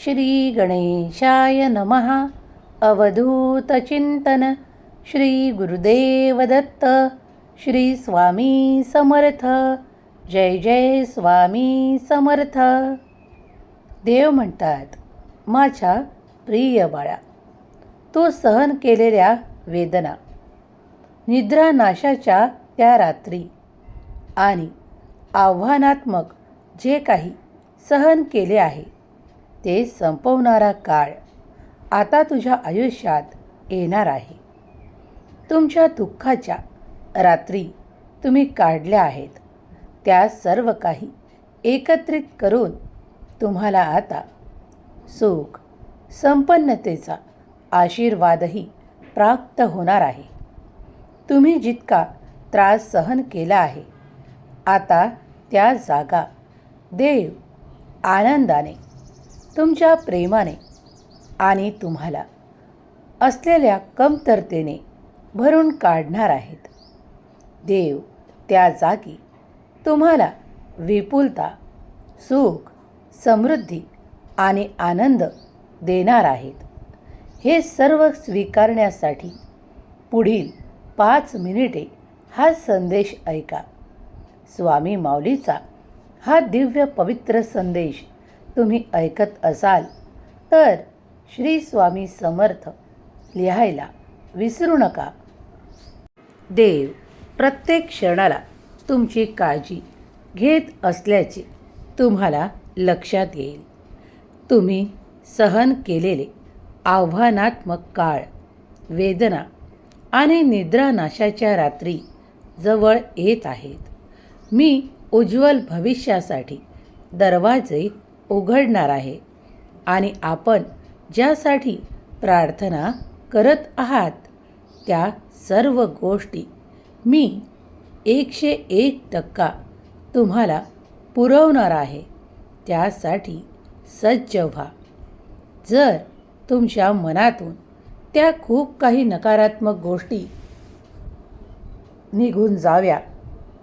श्री गणेशाय नमः. अवधूतचिंतन. श्री गुरुदेव दत्त. श्री स्वामी समर्थ. जय जय स्वामी समर्थ. देव म्हणतात, माझ्या प्रिय बाळा, तू सहन केलेल्या वेदना, निद्रानाशाच्या त्या रात्री आणि आव्हानात्मक जे काही सहन केले आहे ते संपवणारा काळ आता तुझ्या आयुष्यात येणार आहे. तुमच्या दुःखाच्या रात्री तुम्ही काढल्या आहेत त्या सर्व काही एकत्रित करून तुम्हाला आता सुख संपन्नतेचा आशीर्वादही प्राप्त होणार आहे. तुम्ही जितका त्रास सहन केला आहे आता त्या जागा देव आनंदाने, तुमच्या प्रेमाने आणि तुम्हाला असलेल्या कमतरतेने भरून काढणार आहेत. देव त्या जागी तुम्हाला विपुलता, सुख, समृद्धी आणि आनंद देणार आहेत. हे सर्व स्वीकारण्यासाठी पुढील 5 मिनिटे हा संदेश ऐका. स्वामी माऊलीचा हा दिव्य पवित्र संदेश तुम्ही ऐकत असाल तर श्री स्वामी समर्थ लिहायला विसरू नका. देव प्रत्येक क्षणाला तुमची काळजी घेत असल्याचे तुम्हाला लक्षात येईल. तुम्ही सहन केलेले आव्हानात्मक काळ, वेदना आणि निद्रानाशाच्या रात्री जवळ येत आहेत. मी उज्ज्वल भविष्यासाठी दरवाजे उघडणार आहे आणि आपण ज्यासाठी प्रार्थना करत आहात त्या सर्व गोष्टी मी 101% तुम्हाला पुरवणार आहे. त्यासाठी सज्ज व्हा. जर तुमच्या मनातून त्या खूप काही नकारात्मक गोष्टी निघून जाव्या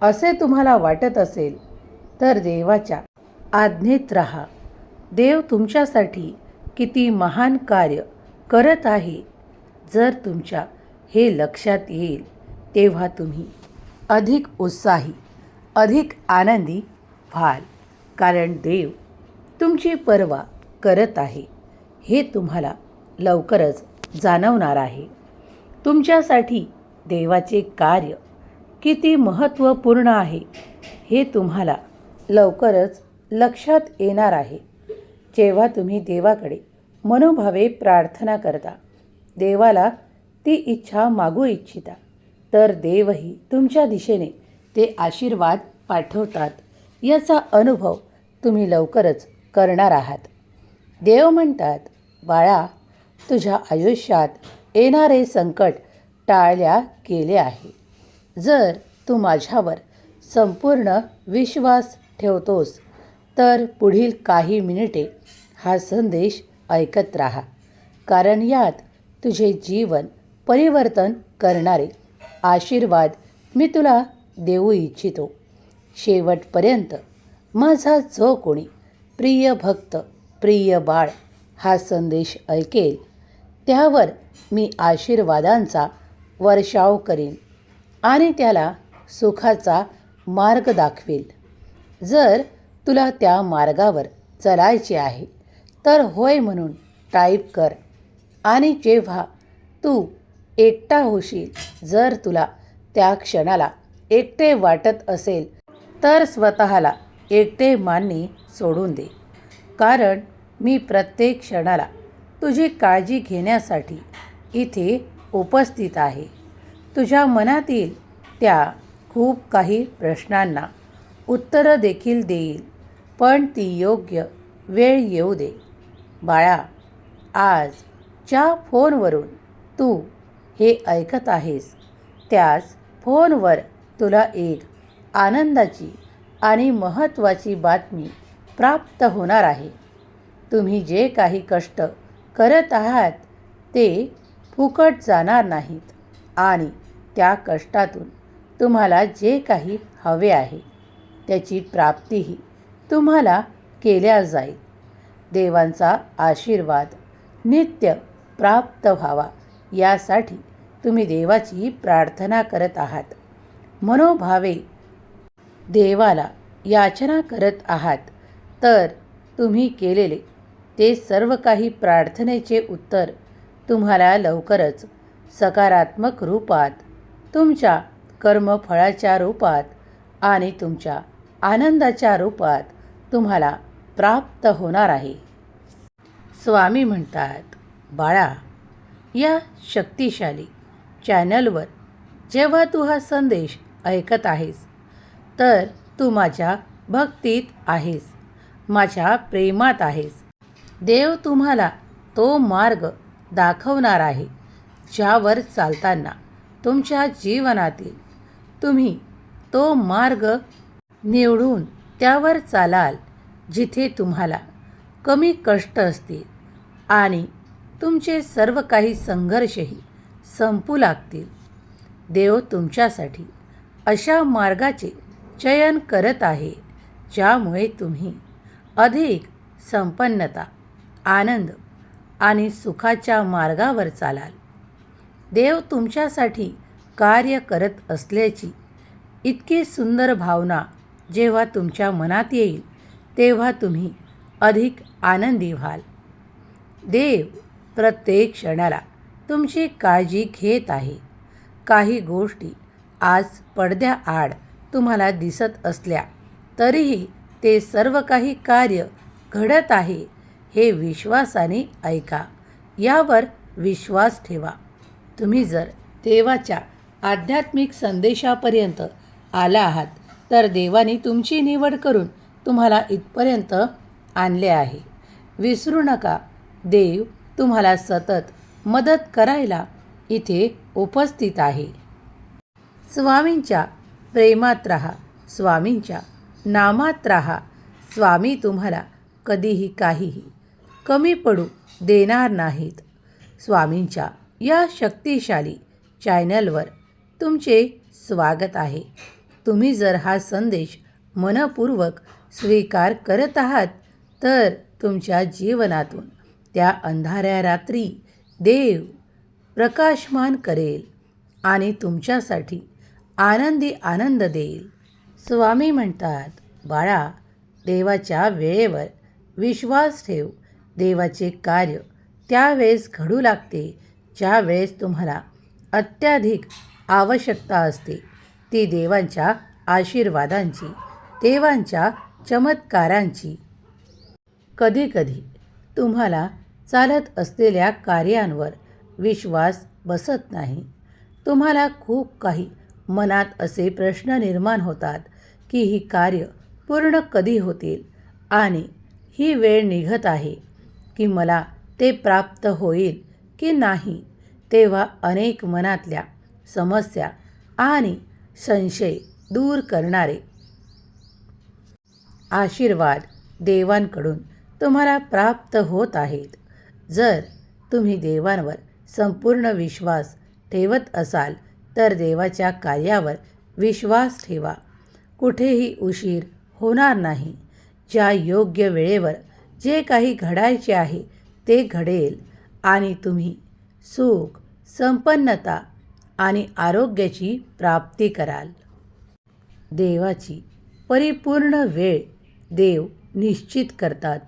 असे तुम्हाला वाटत असेल तर देवाच्या आज्ञेत राहा. देव तुमच्यासाठी किती महान कार्य करत आहे जर तुमच्या हे लक्षात येईल तेव्हा तुम्ही अधिक उत्साही, अधिक आनंदी व्हाल. कारण देव तुमची पर्वा करत आहे हे तुम्हाला लवकरच जाणवणार आहे. तुमच्यासाठी देवाचे कार्य किती महत्त्वपूर्ण आहे हे तुम्हाला लवकरच लक्षात येणार आहे. जेव्हा तुम्ही देवाकडे मनोभावे प्रार्थना करता, देवाला ती इच्छा मागू इच्छिता, तर देवही तुमच्या दिशेने ते आशीर्वाद पाठवतात. याचा अनुभव तुम्ही लवकरच करणार आहात. देव म्हणतात, बाळा, तुझ्या आयुष्यात येणारे संकट टाळल्या गेले आहे. जर तू माझ्यावर संपूर्ण विश्वास ठेवतोस तर पुढील काही मिनिटे हा संदेश ऐकत राहा. कारण यात तुझे जीवन परिवर्तन करणारे आशीर्वाद मी तुला देऊ इच्छितो. शेवटपर्यंत माझा जो कोणी प्रिय भक्त, प्रिय बाळ हा संदेश ऐकेल त्यावर मी आशीर्वादांचा वर्षाव करीन आणि त्याला सुखाचा मार्ग दाखवेल. जर तुला त्या मार्गावर चालायचे आहे तर होय म्हणून टाईप कर. आणि जेव्हा तू एकटा होशील, जर तुला त्या क्षणाला एकटे वाटत असेल तर स्वतःला एकटे मानणे सोडून दे. कारण मी प्रत्येक क्षणाला तुझी काळजी घेण्यासाठी इथे उपस्थित आहे. तुझ्या मनातील त्या खूप काही प्रश्नांना उत्तरं देखील देईल, पण ती योग्य वेळ येऊ दे. बाळा, आज ज्या फोनवरून तू हे ऐकत आहेस त्याच फोनवर तुला एक आनंदाची आणि महत्त्वाची बातमी प्राप्त होणार आहे. तुम्ही जे काही कष्ट करत आहात ते फुकट जाणार नाहीत आणि त्या कष्टातून तुम्हाला जे काही हवे आहे त्याची प्राप्तीही तुम्हाला केल्या जाईल. देवांचा आशीर्वाद नित्य प्राप्त व्हावा यासाठी तुम्ही देवाची प्रार्थना करत आहात. मनोभावे देवाला याचना करत आहात, तर तुम्ही केलेले ते सर्व काही प्रार्थनेचे उत्तर तुम्हाला लवकरच सकारात्मक रूपात, तुमच्या कर्मफळाच्या रूपात आणि तुमच्या आनंदाच्या रूपात तुम्हाला प्राप्त होणार आहे. स्वामी म्हणतात, बाळा, या शक्तिशाली चॅनलवर जेव्हा तू हा संदेश ऐकत आहेस, तर तू माझ्या भक्तीत आहेस, माझ्या प्रेमात आहेस. देव तुम्हाला तो मार्ग दाखवणार आहे, ज्यावर चालताना तुमच्या जीवनातील तुम्ही तो मार्ग निवडून त्यावर चालाल, जिथे तुम्हाला कमी कष्ट असतील आणि तुमचे सर्व काही संघर्षही संपू लागतील. देव तुमच्यासाठी अशा मार्गाचे चयन करत आहे, ज्यामुळे तुम्ही अधिक संपन्नता, आनंद आणि सुखाच्या मार्गावर चालाल. देव तुमच्यासाठी कार्य करत असल्याची इतकी सुंदर भावना जेव्हा तुमच्या मनात येईल, तेव्हा तुम्ही अधिक आनंदी व्हाल. देव प्रत्येक क्षणाला तुमची काळजी घेत आहे. काही गोष्टी आज पडद्याआड तुम्हाला दिसत असल्या तरीही ते सर्व काही कार्य घडत आहे हे विश्वासाने ऐका. यावर विश्वास ठेवा. तुम्ही जर देवाच्या आध्यात्मिक संदेशापर्यंत आला आहात, तर देवाने तुमची निवड करून तुम्हाला इथपर्यंत आणले आहे. विसरू नका, देव तुम्हाला सतत मदत करायला इथे उपस्थित आहे. स्वामींच्या प्रेमात राहा, स्वामींच्या नामात राहा. स्वामी तुम्हाला कधीही काहीही कमी पडू देणार नाहीत. स्वामींच्या या शक्तिशाली चॅनलवर तुमचे स्वागत आहे. तुम्ही जर हा संदेश मनपूर्वक स्वीकार करत आहात, तर तुमच्या जीवनातून त्या अंधाऱ्या रात्री देव प्रकाशमान करेल आणि तुमच्यासाठी आनंदी आनंद देईल. स्वामी म्हणतात, बाळा, देवाच्या वेळेवर विश्वास ठेव. देवाचे कार्य त्यावेळेस घडू लागते, ज्यावेळेस तुम्हाला अत्याधिक आवश्यकता असते. ती देवांच्या आशीर्वादांची, देवांच्या चमत्कारांची. कधीकधी तुम्हाला चालत असलेल्या कार्यांवर विश्वास बसत नाही. तुम्हाला खूप काही मनात असे प्रश्न निर्माण होतात की ही कार्य पूर्ण कधी होतील आणि ही वेळ निघत आहे की मला ते प्राप्त होईल की नाही. तेव्हा अनेक मनातल्या समस्या आणि संशय दूर करणारे आशीर्वाद देवांकडून तुम्हाला प्राप्त होत आहेत. जर तुम्ही देवांवर संपूर्ण विश्वास ठेवत असाल, तर देवाच्या कार्यावर विश्वास ठेवा. कुठेही उशीर होणार नाही. ज्या योग्य वेळेवर जे काही घडायचे आहे ते घडेल आणि तुम्ही सुख, संपन्नता आणि आरोग्याची प्राप्ती कराल. देवाची परिपूर्ण वेळ देव निश्चित करतात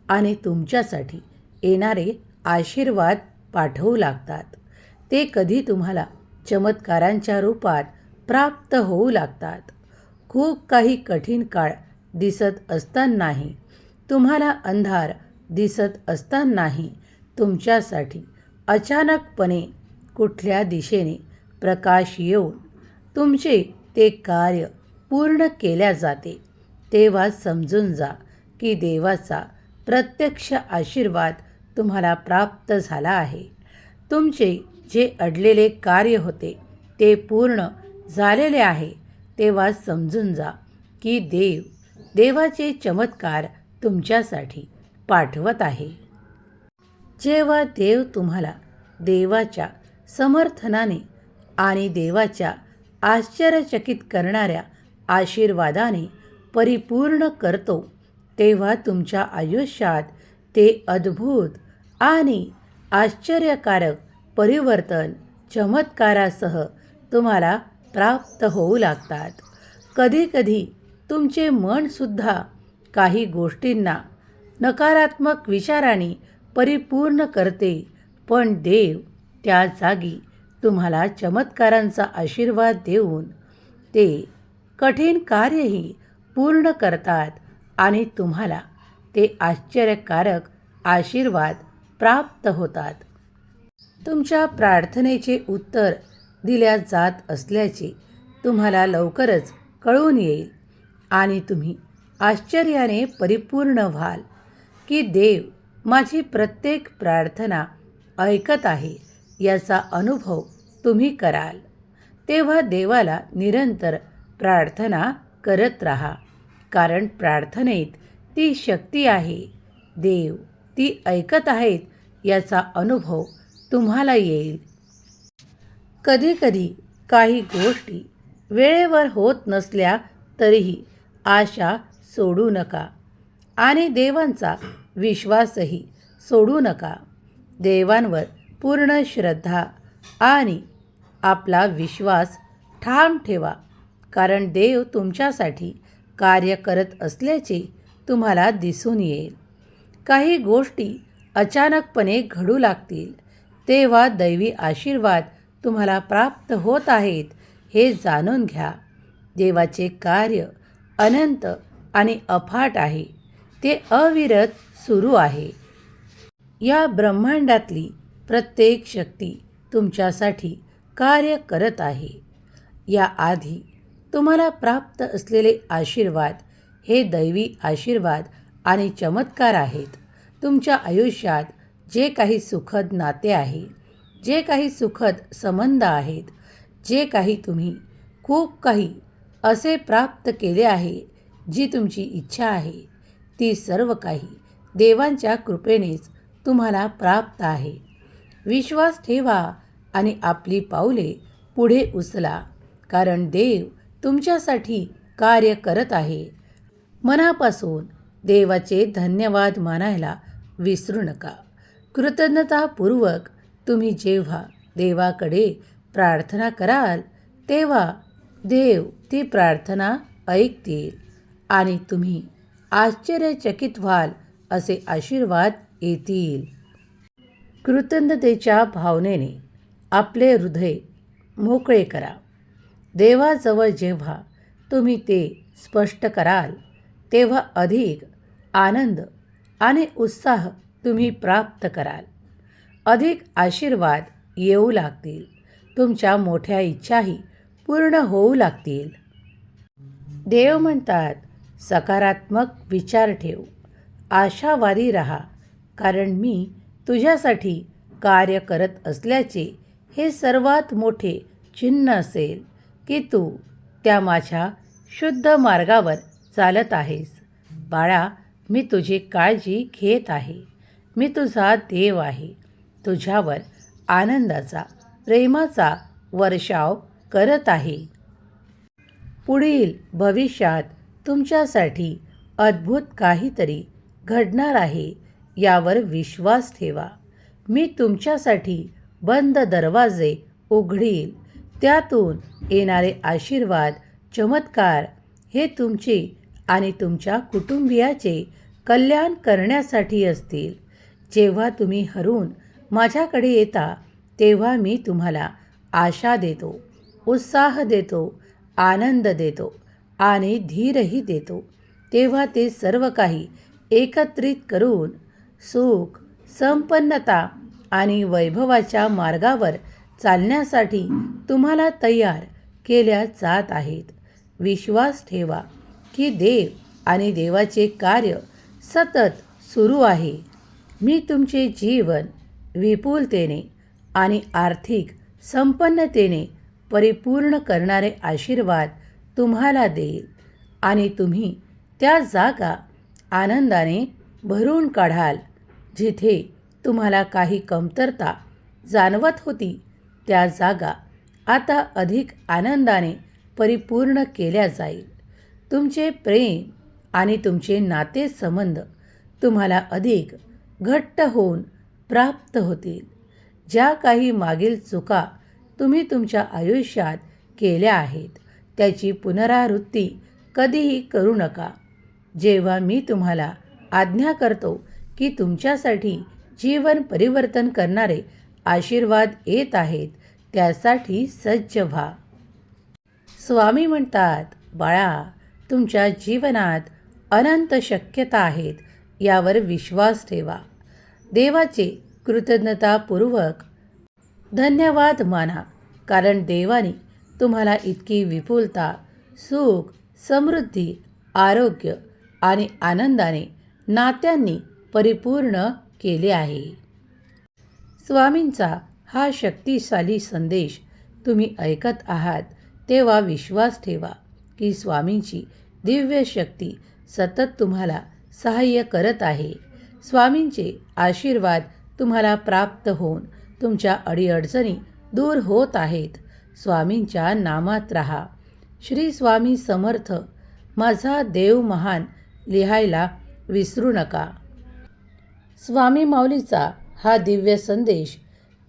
आणि तुमच्यासाठी येणारे आशीर्वाद पाठवू लागतात. ते कधी तुम्हाला चमत्कारांच्या रूपात प्राप्त होऊ लागतात. खूप काही कठीण काळ दिसत असतानाही, तुम्हाला अंधार दिसत असतानाही, तुमच्यासाठी अचानकपणे कुठल्या दिशेने प्रकाश येऊन तुमचे ते कार्य पूर्ण केल्या जाते. तेव्हा समजून जा की देवाचा प्रत्यक्ष आशीर्वाद तुम्हाला प्राप्त झाला आहे. तुमचे जे अडलेले कार्य होते ते पूर्ण झालेले आहे. तेव्हा समजून जा की देवाचे चमत्कार तुमच्यासाठी पाठवत आहे. जेव्हा देव तुम्हाला देवाच्या समर्थनाने आणि देवाच्या आश्चर्यचकित करणाऱ्या आशीर्वादाने परिपूर्ण करतो, तेव्हा तुमच्या आयुष्यात ते अद्भुत आणि आश्चर्यकारक परिवर्तन चमत्कारासह तुम्हाला प्राप्त होऊ लागतात. कधीकधी तुमचे मनसुद्धा काही गोष्टींना नकारात्मक विचारांनी परिपूर्ण करते, पण देव त्या जागी तुम्हाला चमत्कारांचा आशीर्वाद देऊन ते कठीण कार्यही पूर्ण करतात आणि तुम्हाला ते आश्चर्यकारक आशीर्वाद प्राप्त होतात. तुमच्या प्रार्थनेचे उत्तर दिल्या जात असल्याचे तुम्हाला लवकरच कळून येईल आणि तुम्ही आश्चर्याने परिपूर्ण व्हाल की देव माझी प्रत्येक प्रार्थना ऐकत आहे याचा अनुभव तुम्ही कराल. तेव्हा देवाला निरंतर प्रार्थना करत राहा, कारण प्रार्थनेत ती शक्ती आहे. देव ती ऐकत आहेत याचा अनुभव तुम्हाला येईल. कधीकधी काही गोष्टी वेळेवर होत नसल्या तरीही आशा सोडू नका आणि देवांचा विश्वासही सोडू नका. देवांवर पूर्ण श्रद्धा आणि आपला विश्वास ठाम ठेवा, कारण देव तुमच्यासाठी कार्य करत असल्याचे तुम्हाला दिसून येईल. काही गोष्टी अचानकपणे घडू लागतील, तेव्हा दैवी आशीर्वाद तुम्हाला प्राप्त होत आहेत हे जाणून घ्या. देवाचे कार्य अनंत आणि अफाट आहे, ते अविरत सुरू आहे. या ब्रह्मांडातली प्रत्येक शक्ती तुमच्यासाठी कार्य करत आहे. याआधी तुम्हाला प्राप्त असलेले आशीर्वाद हे दैवी आशीर्वाद आणि चमत्कार आहेत. तुमच्या आयुष्यात जे काही सुखद नाते आहे, जे काही सुखद संबंध आहेत, जे काही तुम्ही खूप काही असे प्राप्त केले आहे, जी तुमची इच्छा आहे, ती सर्व काही देवांच्या कृपेनेच तुम्हाला प्राप्त आहे. विश्वास ठेवा आणि आपली पावले पुढे उचला, कारण देव तुमच्यासाठी कार्य करत आहे. मनापासून देवाचे धन्यवाद मानायला विसरू नका. कृतज्ञतापूर्वक तुम्ही जेव्हा देवाकडे प्रार्थना कराल, तेव्हा देव ती प्रार्थना ऐकतील आणि तुम्ही आश्चर्यचकित व्हाल असे आशीर्वाद येतील. कृतज्ञतेच्या भावनेने आपले हृदय मोकळे करा. देवाजवळ जेव्हा तुम्ही ते स्पष्ट कराल, तेव्हा अधिक आनंद आणि उत्साह तुम्ही प्राप्त कराल. अधिक आशीर्वाद येऊ लागतील. तुमच्या मोठ्या इच्छाही पूर्ण होऊ लागतील. देव म्हणतात, सकारात्मक विचार ठेव, आशावादी राहा, कारण मी तुझ्यासाठी कार्य करत असल्याचे हे सर्वात मोठे चिन्ह असेल की तू त्या माझ्या शुद्ध मार्गावर चालत आहेस. बाळा, मी तुझी काळजी घेत आहे. मी तुझा देव आहे. तुझ्यावर आनंदाचा, प्रेमाचा वर्षाव करत आहे. पुढील भविष्यात तुमच्यासाठी अद्भुत काहीतरी घडणार आहे यावर विश्वास ठेवा. मी तुमच्यासाठी बंद दरवाजे उघडील. त्यातून येणारे आशीर्वाद, चमत्कार हे तुमचे आणि तुमच्या कुटुंबियाचे कल्याण करण्यासाठी असतील. जेव्हा तुम्ही हरून माझ्याकडे येता, तेव्हा मी तुम्हाला आशा देतो, उत्साह देतो, आनंद देतो आणि धीरही देतो. तेव्हा ते सर्व काही एकत्रित करून सुख, संपन्नता आणि वैभवाच्या मार्गावर चालण्यासाठी तुम्हाला तयार केल्या जात आहेत. विश्वास ठेवा की देव आणि देवाचे कार्य सतत सुरू आहे. मी तुमचे जीवन विपुलतेने आणि आर्थिक संपन्नतेने परिपूर्ण करणारे आशीर्वाद तुम्हाला देईल आणि तुम्ही त्या जागा आनंदाने भरून काढाल. जिथे तुम्हाला काही कमतरता जाणवत होती, त्या जागा आता अधिक आनंदाने परिपूर्ण केल्या जाईल. तुमचे प्रेम आणि तुमचे नातेसंबंध तुम्हाला अधिक घट्ट होऊन प्राप्त होतील. ज्या काही मागील चुका तुम्ही तुमच्या आयुष्यात केल्या आहेत त्याची पुनरावृत्ती कधीही करू नका. जेव्हा मी तुम्हाला आज्ञा करतो की तुमच्यासाठी जीवन परिवर्तन करणारे आशीर्वाद येत आहेत त्यासाठी सज्ज व्हा. स्वामी म्हणतात, बाळा, तुमच्या जीवनात अनंत शक्यता आहेत यावर विश्वास ठेवा. देवाचे कृतज्ञतापूर्वक धन्यवाद माना, कारण देवाने तुम्हाला इतकी विपुलता, सुख, समृद्धी, आरोग्य आणि आनंदाने नात्यांनी परिपूर्ण केले आहे. स्वामींचा हा शक्तिशाली संदेश तुम्ही ऐकत आहात तेव्हा विश्वास ठेवा की स्वामींची दिव्य शक्ती सतत तुम्हाला सहाय्य करत आहे. स्वामींचे आशीर्वाद तुम्हाला प्राप्त होऊन तुमच्या अडीअडचणी दूर होत आहेत. स्वामींच्या नामात राहा. श्री स्वामी समर्थ, माझा देव महान लिहायला विसरू नका. स्वामी माऊलीचा हा दिव्य संदेश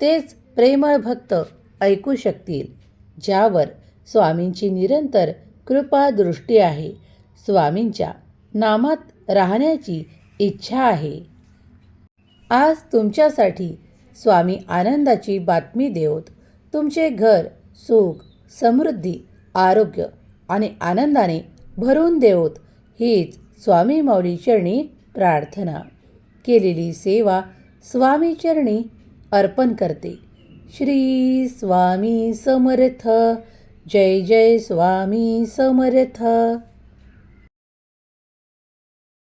तेच प्रेमळ भक्त ऐकू शकतील ज्यावर स्वामींची निरंतर कृपा दृष्टी आहे. स्वामींच्या नामात राहण्याची इच्छा आहे. आज तुमच्यासाठी स्वामी आनंदाची बातमी देवोत. तुमचे घर सुख, समृद्धी, आरोग्य आणि आनंदाने भरून देवोत. हीच स्वामी माऊली चरणी प्रार्थना. केलेली सेवा स्वामी चरणी अर्पण करते. श्री स्वामी समर्थ. जय जय स्वामी समर्थ.